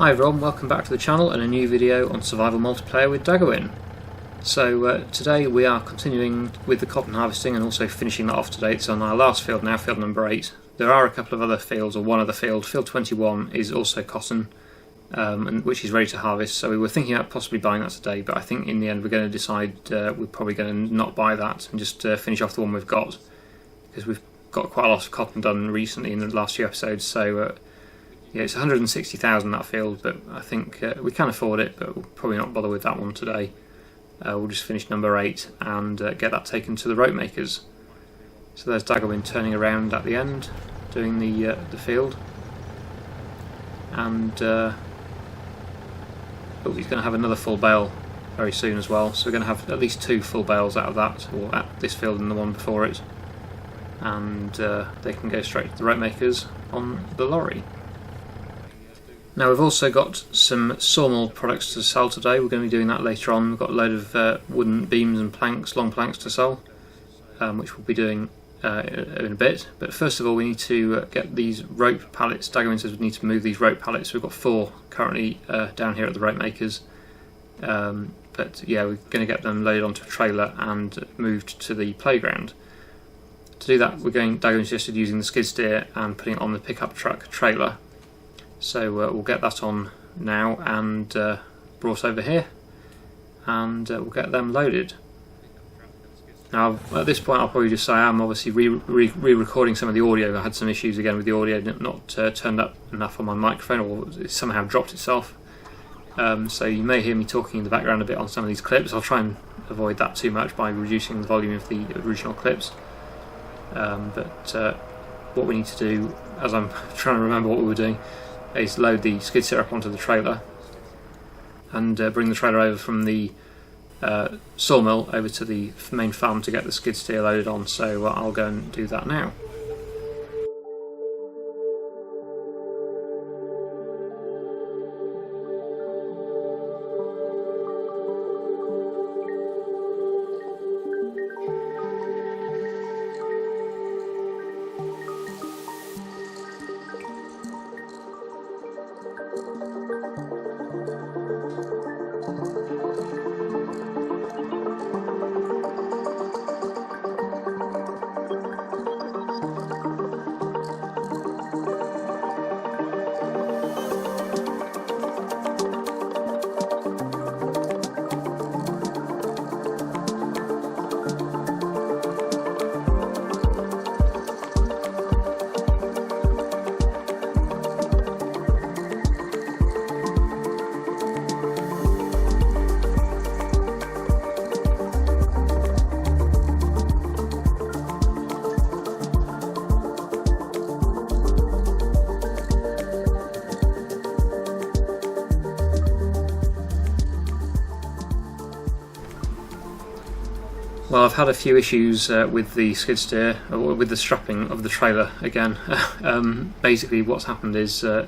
Hi everyone, welcome back to the channel and a new video on survival multiplayer with Daggerwin. So today we are continuing with the cotton harvesting and also finishing that off today. It's on our last field now, field number 8. There are a couple of other fields, or one other field. Field 21 is also cotton, which is ready to harvest, so we were thinking about possibly buying that today, but I think in the end we're going to decide we're probably going to not buy that and just finish off the one we've got, because we've got quite a lot of cotton done recently in the last few episodes. So yeah, it's 160,000 that field, but I think we can afford it, but we'll probably not bother with that one today. We'll just finish number 8 and get that taken to the rope makers. So there's Daggerwin turning around at the end, doing the field, and oh, he's going to have another full bale very soon as well. So we're going to have at least 2 full bales out of that, or at this field and the one before it, and they can go straight to the rope makers on the lorry. Now we've also got some sawmill products to sell today. We're going to be doing that later on. We've got a load of wooden beams and planks, long planks to sell, which we'll be doing in a bit. But first of all, we need to get these rope pallets. Daggerwin says we need to move these rope pallets. We've got 4 currently down here at the rope makers. But yeah, we're going to get them loaded onto a trailer and moved to the playground. To do that, Daggerwin suggested using the skid steer and putting it on the pickup truck trailer. So we'll get that on now and brought over here, and we'll get them loaded. Now at this point I'll probably just say I'm obviously re-recording some of the audio. I had some issues again with the audio not turned up enough on my microphone, or it somehow dropped itself. So you may hear me talking in the background a bit on some of these clips. I'll try and avoid that too much by reducing the volume of the original clips. But what we need to do, as I'm trying to remember what we were doing, is load the skid steer up onto the trailer and bring the trailer over from the sawmill over to the main farm to get the skid steer loaded on. So I'll go and do that now. Well, I've had a few issues with the skid steer, or with the strapping of the trailer again. Basically what's happened is there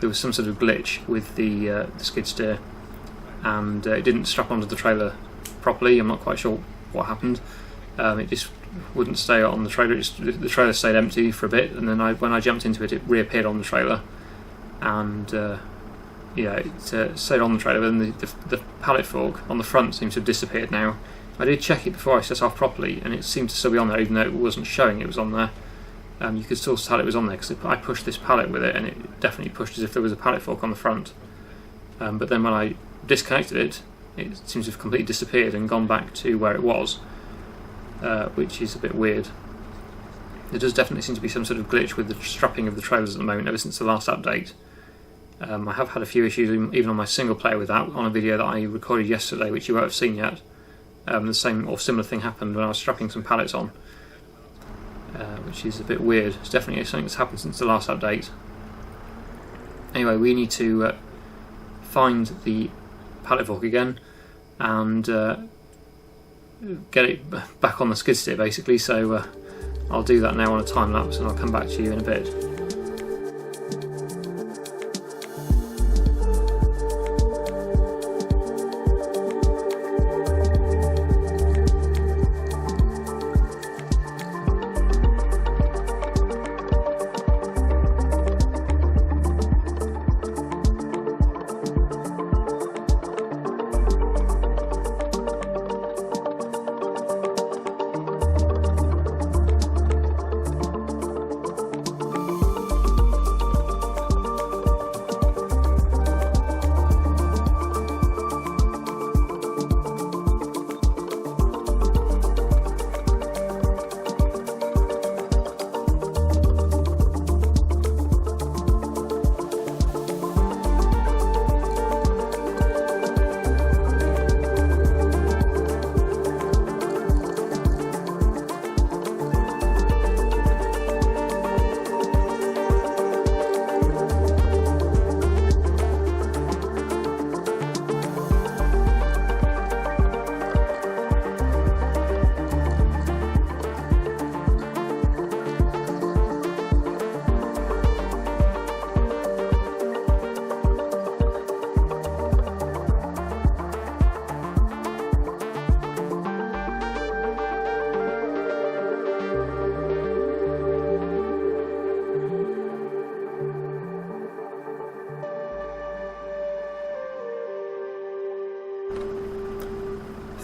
was some sort of glitch with the skid steer, and it didn't strap onto the trailer properly. I'm not quite sure what happened. It just wouldn't stay on the trailer. The trailer stayed empty for a bit, and then when I jumped into it, it reappeared on the trailer, and yeah, it stayed on the trailer. But then the pallet fork on the front seems to have disappeared now. I did check it before I set off properly, and it seemed to still be on there, even though it wasn't showing it was on there. You could still tell it was on there, because I pushed this pallet with it, and it definitely pushed as if there was a pallet fork on the front. But then when I disconnected it, it seems to have completely disappeared and gone back to where it was, which is a bit weird. There does definitely seem to be some sort of glitch with the strapping of the trailers at the moment, ever since the last update. I have had a few issues even on my single player with that, on a video that I recorded yesterday, which you won't have seen yet. The same or similar thing happened when I was strapping some pallets on, which is a bit weird. It's definitely something that's happened since the last update. Anyway, we need to find the pallet fork again and get it back on the skid steer basically, so I'll do that now on a time lapse and I'll come back to you in a bit.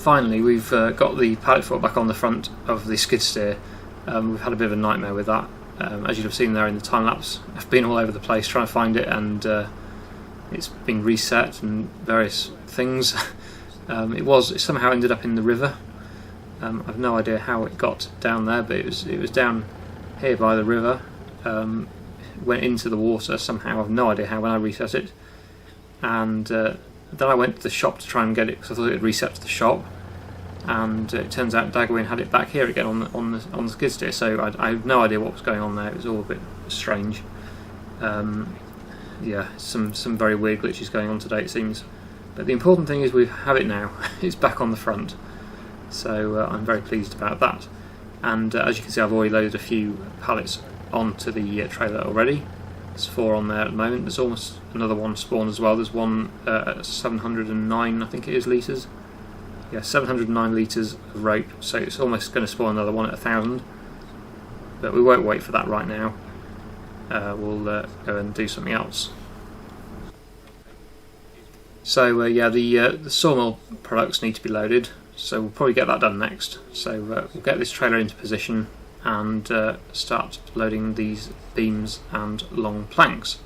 finally, we've got the pallet foot back on the front of the skid steer. We've had a bit of a nightmare with that. As you'd have seen there in the time lapse, I've been all over the place trying to find it, and it's been reset and various things. It somehow ended up in the river. I've no idea how it got down there, but it was down here by the river. Went into the water somehow. I've no idea how when I reset it, and then I went to the shop to try and get it because I thought it had reset to the shop, and it turns out Daggerwin had it back here again on the skid steer. So I have no idea what was going on there. It was all a bit strange. Yeah, some very weird glitches going on today, it seems. But the important thing is we have it now. It's back on the front, so I'm very pleased about that. And as you can see, I've already loaded a few pallets onto the trailer already. There's 4 on there at the moment. There's almost another one spawned as well. There's one at 709, I think it is, litres. Yeah, 709 litres of rope, so it's almost going to spawn another one at 1,000. But we won't wait for that right now. We'll go and do something else. So yeah, the sawmill products need to be loaded, so we'll probably get that done next. So we'll get this trailer into position and start loading these beams and long planks.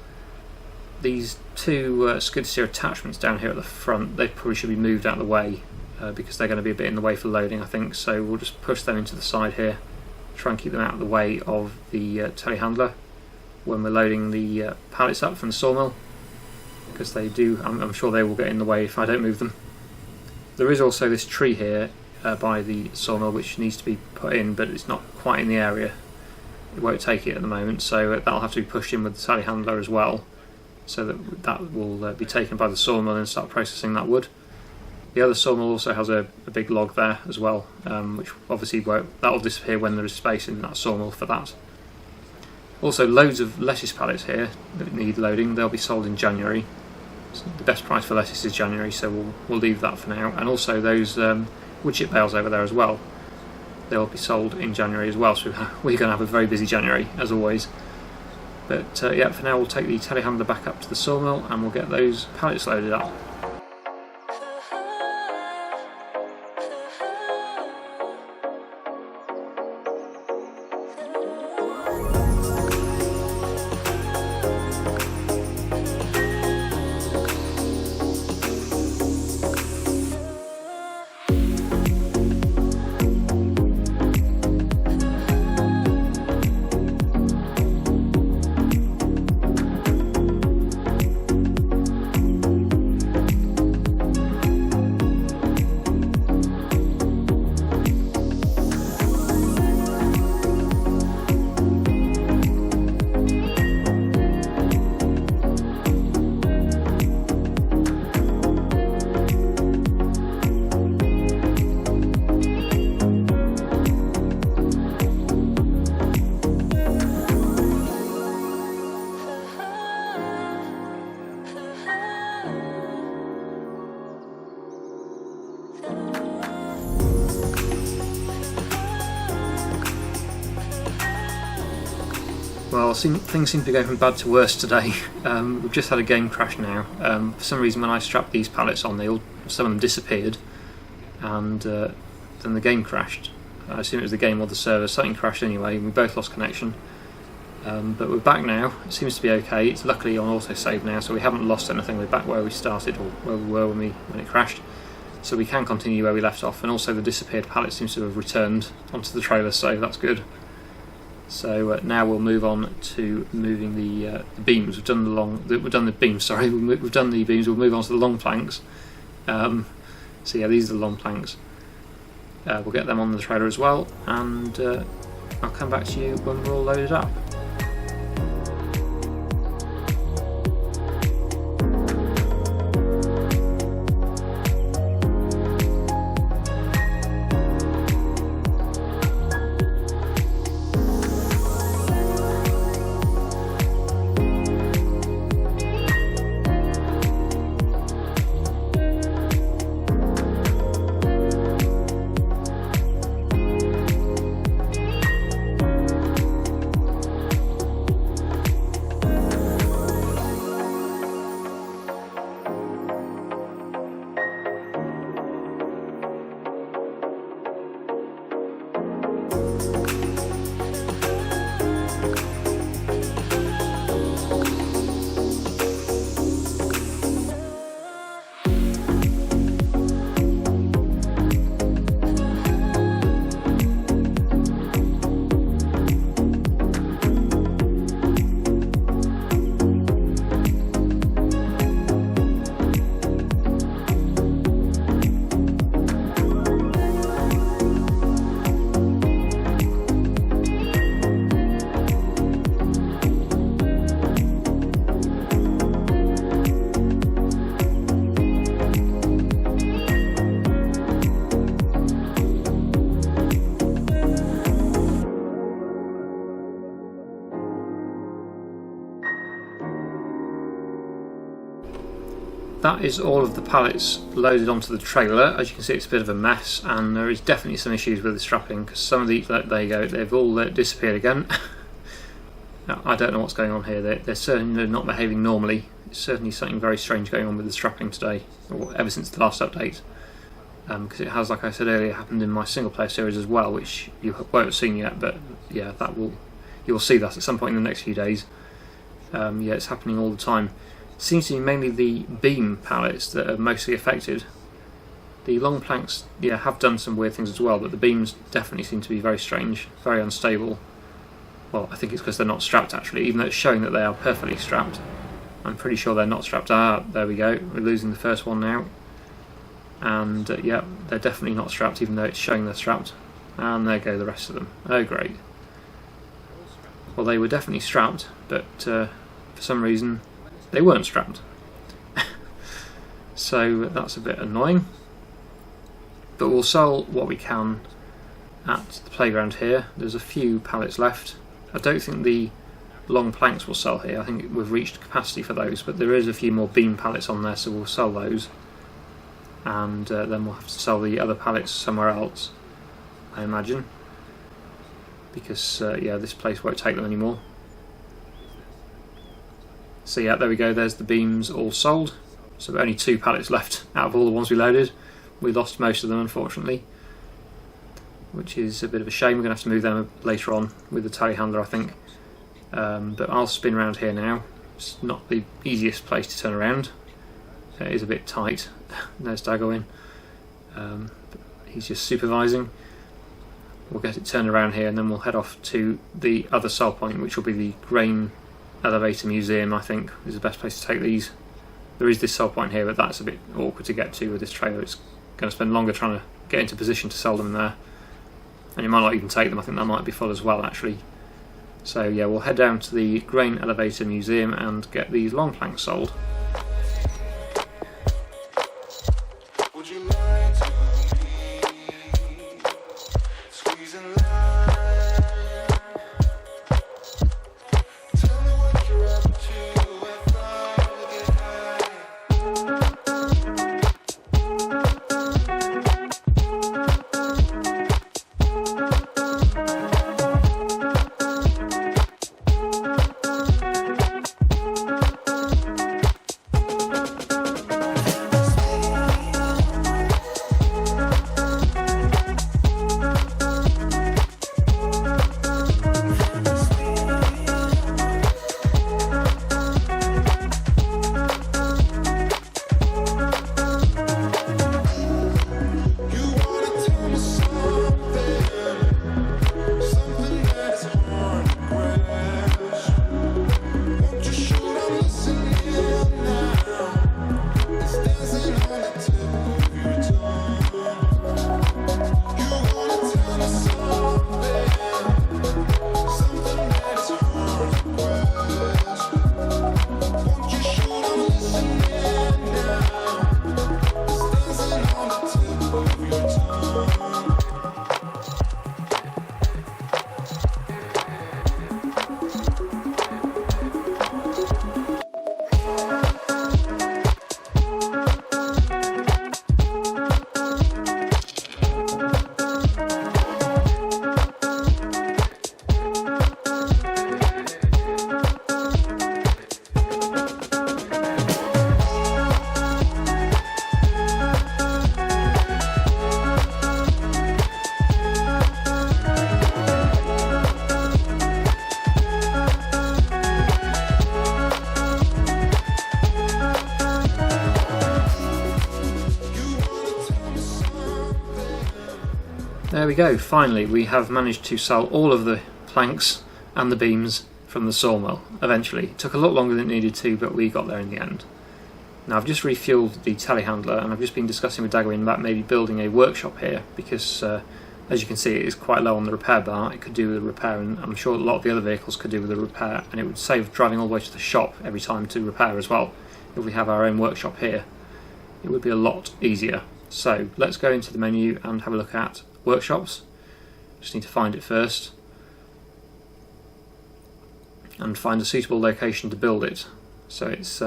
These 2 skid steer attachments down here at the front, they probably should be moved out of the way because they're going to be a bit in the way for loading, I think. So we'll just push them into the side here, try and keep them out of the way of the telehandler when we're loading the pallets up from the sawmill, because they do, I'm sure they will get in the way if I don't move them. There is also this tree here by the sawmill which needs to be put in, but it's not quite in the area. It won't take it at the moment, so that'll have to be pushed in with the telehandler as well, so that will be taken by the sawmill and start processing that wood. The other sawmill also has a big log there as well, which obviously that'll disappear when there is space in that sawmill for that. Also, loads of lettuce pallets here that need loading. They'll be sold in January. So the best price for lettuce is January, so we'll leave that for now. And also those wood chip bales over there as well. They'll be sold in January as well, so we're going to have a very busy January as always. But yeah, for now we'll take the telehandler back up to the sawmill and we'll get those pallets loaded up. Well, things seem to be going from bad to worse today. We've just had a game crash now. For some reason when I strapped these pallets on, some of them disappeared, and then the game crashed. I assume it was the game or the server. Something crashed anyway, we both lost connection. But we're back now. It seems to be okay. It's luckily on autosave now, so we haven't lost anything. We're back where we started, or where we were when it crashed. So we can continue where we left off, and also the disappeared pallet seems to have returned onto the trailer, so that's good. So now we'll move on to moving the beams. We've done the beams. Sorry, we've done the beams. We'll move on to the long planks. So yeah, these are the long planks. We'll get them on the trailer as well, and I'll come back to you when we're all loaded up. that is all of the pallets loaded onto the trailer. As you can see, it's a bit of a mess, and there is definitely some issues with the strapping, because some of these, there you go, they've all disappeared again. I don't know what's going on here. They're certainly not behaving normally. There's certainly something very strange going on with the strapping today, or ever since the last update. Because it has, like I said earlier, happened in my single player series as well, which you won't have seen yet, but yeah, you'll see that at some point in the next few days. Yeah, it's happening all the time. It seems to be mainly the beam pallets that are mostly affected. The long planks, yeah, have done some weird things as well, but the beams definitely seem to be very strange, very unstable. Well, I think it's because they're not strapped actually, even though it's showing that they are perfectly strapped. I'm pretty sure they're not strapped. Ah, there we go, we're losing the first one now. And yeah, they're definitely not strapped, even though it's showing they're strapped. And there go the rest of them. Oh great. Well, they were definitely strapped, but for some reason they weren't strapped. So that's a bit annoying. But we'll sell what we can at the playground here. There's a few pallets left. I don't think the long planks will sell here. I think we've reached capacity for those, but there is a few more beam pallets on there, so we'll sell those. And then we'll have to sell the other pallets somewhere else, I imagine, because yeah, this place won't take them anymore. So yeah, there we go, there's the beams all sold. So only 2 pallets left out of all the ones we loaded. We lost most of them, unfortunately, which is a bit of a shame. We're going to have to move them later on with the telehandler, I think. But I'll spin around here now. It's not the easiest place to turn around. It is a bit tight. There's Daggerwin. He's just supervising. We'll get it turned around here, and then we'll head off to the other sell point, which will be the grain elevator museum. I think is the best place to take these. There is this sell point here, but that's a bit awkward to get to with this trailer. It's going to spend longer trying to get into position to sell them there, and you might not even take them. I think that might be full as well, actually. So yeah, we'll head down to the grain elevator museum and get these long planks sold. There we go, finally we have managed to sell all of the planks and the beams from the sawmill, eventually. It took a lot longer than it needed to, but we got there in the end. Now I've just refueled the telehandler, and I've just been discussing with Daggerwin about maybe building a workshop here, because as you can see it is quite low on the repair bar. It could do with a repair, and I'm sure a lot of the other vehicles could do with a repair, and it would save driving all the way to the shop every time to repair as well. If we have our own workshop here, it would be a lot easier. So let's go into the menu and have a look at workshops. Just need to find it first and find a suitable location to build it. So it's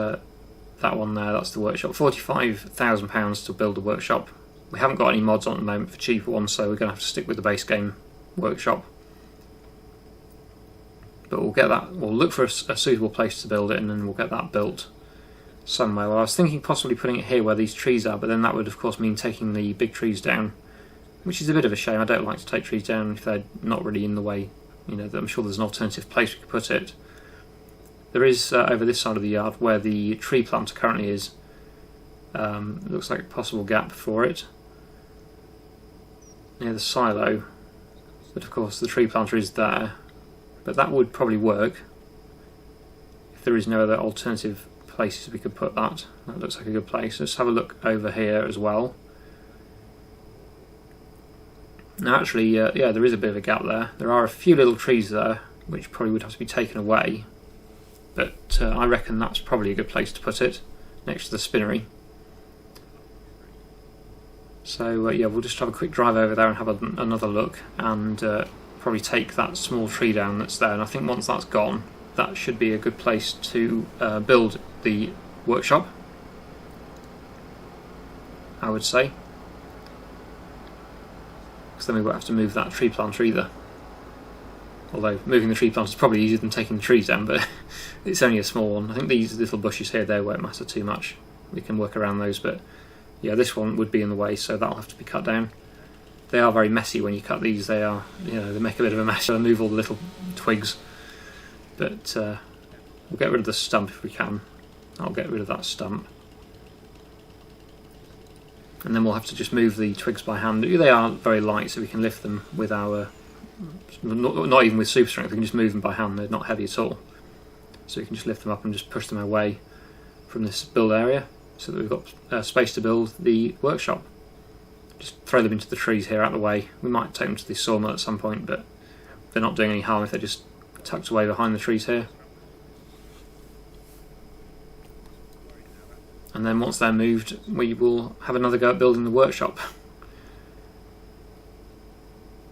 that one there, that's the workshop. £45,000 to build a workshop. We haven't got any mods on at the moment for cheaper ones, so we're going to have to stick with the base game workshop. But we'll get that. We'll look for a suitable place to build it, and then we'll get that built somewhere. Well, I was thinking possibly putting it here where these trees are, but then that would of course mean taking the big trees down, which is a bit of a shame. I don't like to take trees down if they're not really in the way. You know, I'm sure there's an alternative place we could put it. There is over this side of the yard where the tree planter currently is. It looks like a possible gap for it near the silo, but of course the tree planter is there. But that would probably work if there is no other alternative places we could put that. That looks like a good place. Let's have a look over here as well. Now actually, yeah, there is a bit of a gap there. There are a few little trees there which probably would have to be taken away, but I reckon that's probably a good place to put it, next to the spinnery. So yeah, we'll just have a quick drive over there and have another look, and probably take that small tree down that's there. And I think once that's gone, that should be a good place to build the workshop, I would say, because then we won't have to move that tree planter either. Although moving the tree planter is probably easier than taking the trees down, but it's only a small one. I think these little bushes here, they won't matter too much. We can work around those, but yeah, this one would be in the way, so that'll have to be cut down. They are very messy when you cut these. They are, you know, they make a bit of a mess. So move all the little twigs, but we'll get rid of the stump if we can. I'll get rid of that stump, and then we'll have to just move the twigs by hand. They are very light, so we can lift them with our, not even with super strength. We can just move them by hand. They're not heavy at all, so we can just lift them up and just push them away from this build area, so that we've got space to build the workshop. Just throw them into the trees here out of the way. We might take them to the sawmill at some point, but they're not doing any harm if they're just tucked away behind the trees here. And then once they're moved, we will have another go at building the workshop.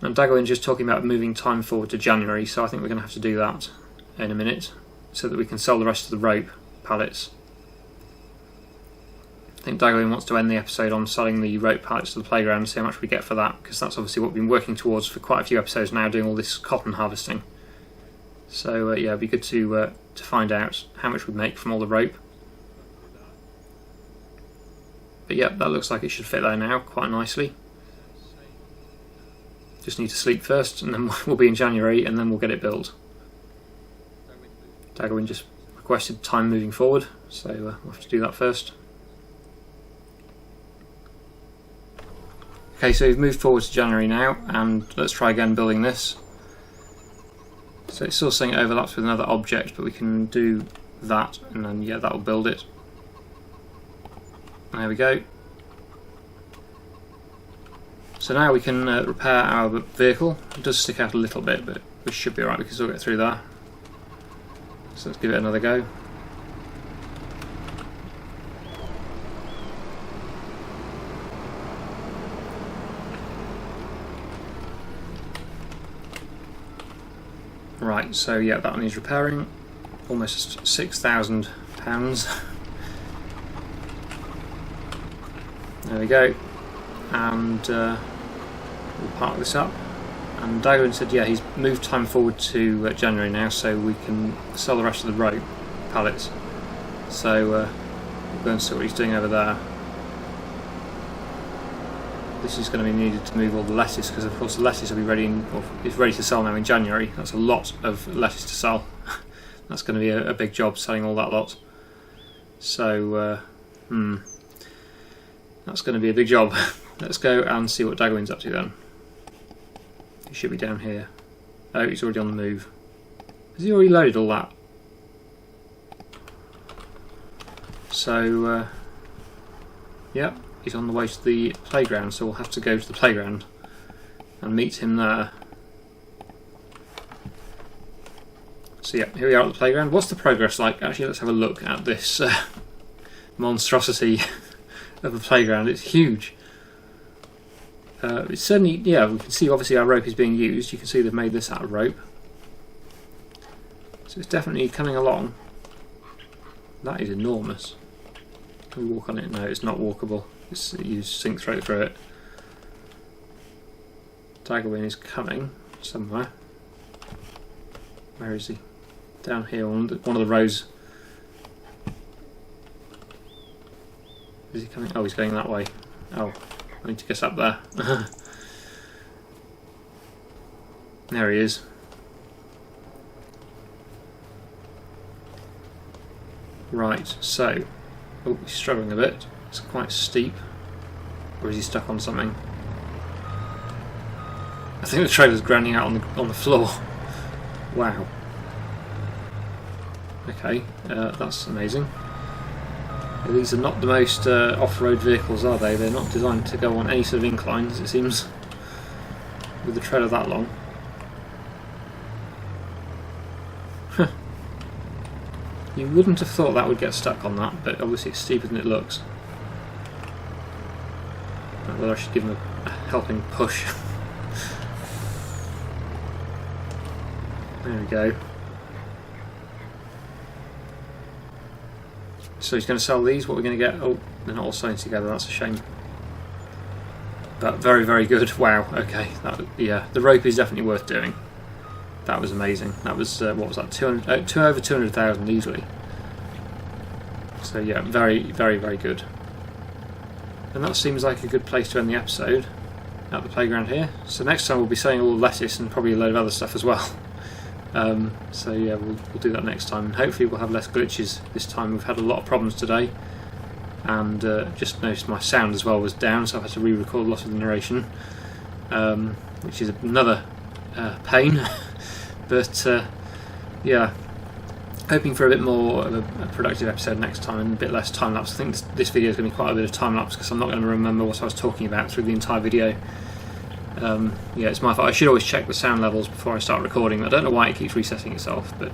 And Daggerwin's just talking about moving time forward to January, so I think we're going to have to do that in a minute, so that we can sell the rest of the rope pallets. I think Daggerwin wants to end the episode on selling the rope pallets to the playground and see how much we get for that, because that's obviously what we've been working towards for quite a few episodes now, doing all this cotton harvesting. So yeah, it'd be good to find out how much we make from all the rope. But yeah, that looks like it should fit there now quite nicely. Just need to sleep first, and then we'll be in January, and then we'll get it built. Daggerwin just requested time moving forward, so we'll have to do that first. Okay, so we've moved forward to January now, and let's try again building this. So it's still saying it overlaps with another object, but we can do that, and then yeah, that'll build it. There we go. So now we can repair our vehicle. It does stick out a little bit, but we should be alright, we can still get through there. So let's give it another go. Right, so yeah, that needs repairing. Almost £6,000. There we go. And we'll park this up. And Daggerwin said, yeah, he's moved time forward to January now, so we can sell the rest of the rope pallets. So we'll go and see what he's doing over there. This is going to be needed to move all the lettuce, because of course the lettuce will be ready, it's ready to sell now in January. That's a lot of lettuce to sell. That's going to be a big job, selling all that lot. So that's going to be a big job. Let's go and see what Daggerwin's up to then. He should be down here. Oh, he's already on the move. Has he already loaded all that? So yep, he's on the way to the playground, so we'll have to go to the playground and meet him there. So yeah, here we are at the playground. What's the progress like? Actually, let's have a look at this monstrosity of a playground. It's huge. It's certainly, yeah, we can see obviously our rope is being used. You can see they've made this out of rope. So it's definitely coming along. That is enormous. Can we walk on it? No, it's not walkable. You sink straight through it. Daggerwin is coming somewhere. Where is he? Down here, one of the rows. Is he coming? Oh, he's going that way. Oh, I need to get up there. There he is. Right, so... Oh, he's struggling a bit. It's quite steep. Or is he stuck on something? I think the trailer's grounding out on the floor. Wow. Okay, that's amazing. These are not the most off-road vehicles, are they? They're not designed to go on any sort of inclines, it seems, with the trailer that long. Huh. You wouldn't have thought that would get stuck on that, but obviously it's steeper than it looks. I don't know whether I should give him a helping push. There we go. So he's going to sell these. What we're going to get? Oh, they're not all sewing together. That's a shame. But very, very good. Wow. Okay. Yeah, the rope is definitely worth doing. That was amazing. That was what was that? Over 200,000 easily. So yeah, very, very, very good. And that seems like a good place to end the episode. At the playground here. So next time we'll be selling all the lettuce and probably a load of other stuff as well. So yeah, we'll do that next time, and hopefully we'll have less glitches this time. We've had a lot of problems today, and just noticed my sound as well was down, so I've had to re-record a lot of the narration, which is another pain. But yeah, hoping for a bit more of a productive episode next time and a bit less time lapse. I think this video is going to be quite a bit of time lapse because I'm not going to remember what I was talking about through the entire video. Yeah, it's my fault. I should always check the sound levels before I start recording. I don't know why it keeps resetting itself, but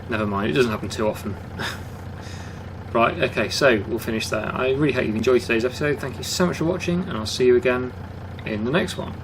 never mind, it doesn't happen too often. Right, okay, so we'll finish there. I really hope you've enjoyed today's episode. Thank you so much for watching, and I'll see you again in the next one.